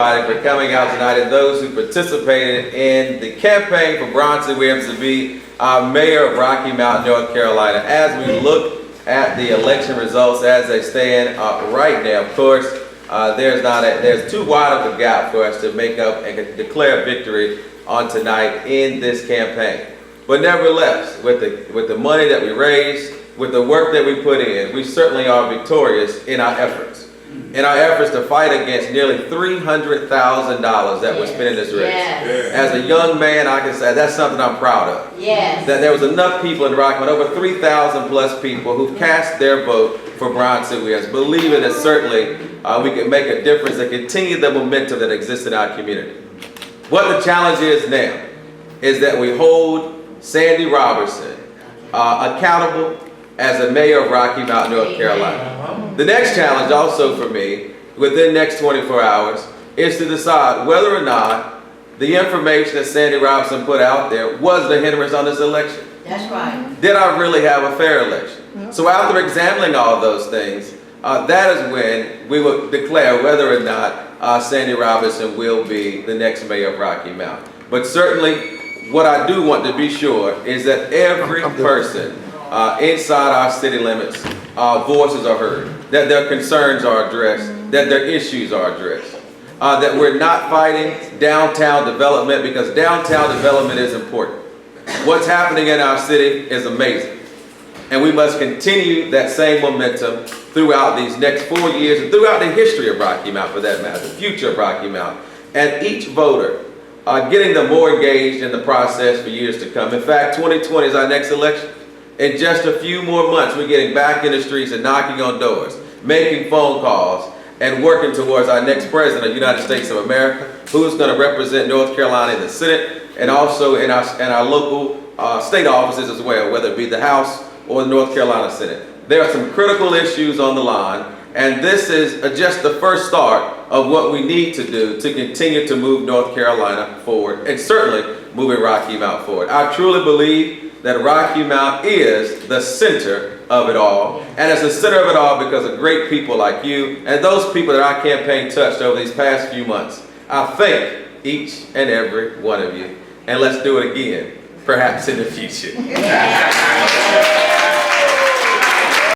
For coming out tonight and those who participated in the campaign for Bronson Williams to be our mayor of Rocky Mount, North Carolina. As we look at the election results as they stand right now, of course, there's too wide of a gap for us to make up and declare victory on tonight in this campaign. But nevertheless, with the money that we raised, with the work that we put in, we certainly are victorious in our efforts. In our efforts to fight against nearly $300,000 that was spent in this race. Yes. As a young man, I can say that's something I'm proud of. Yes. That there was enough people in Rocky Mount, over 3,000 plus people who cast their vote for Bronson Williams, believing that certainly we can make a difference and continue the momentum that exists in our community. What the challenge is now is that we hold Sandy Robertson accountable as the mayor of Rocky Mount, North Carolina. The next challenge also for me, within the next 24 hours, is to decide whether or not the information that Sandy Robertson put out there was the hindrance on this election. That's right. Did I really have a fair election? So after examining all those things, that is when we will declare whether or not Sandy Robertson will be the next mayor of Rocky Mount. But certainly, what I do want to be sure is that every person inside our city limits, voices are heard, that their concerns are addressed, that their issues are addressed, that we're not fighting downtown development, because downtown development is important. What's happening in our city is amazing, and we must continue that same momentum throughout these next 4 years and throughout the history of Rocky Mount, for that matter, the future of Rocky Mount, and each voter getting them more engaged in the process for years to come. In fact, 2020 is our next election. In just a few more months, we're getting back in the streets and knocking on doors, making phone calls, and working towards our next president of the United States of America, who's going to represent North Carolina in the Senate and also in our local state offices as well, whether it be the House or the North Carolina Senate. There are some critical issues on the line, and this is just the first start of what we need to do to continue to move North Carolina forward, and certainly moving Rocky Mount forward. I truly believe that Rocky Mount is the center of it all. And it's the center of it all because of great people like you and those people that our campaign touched over these past few months. I thank each and every one of you. And let's do it again, perhaps in the future.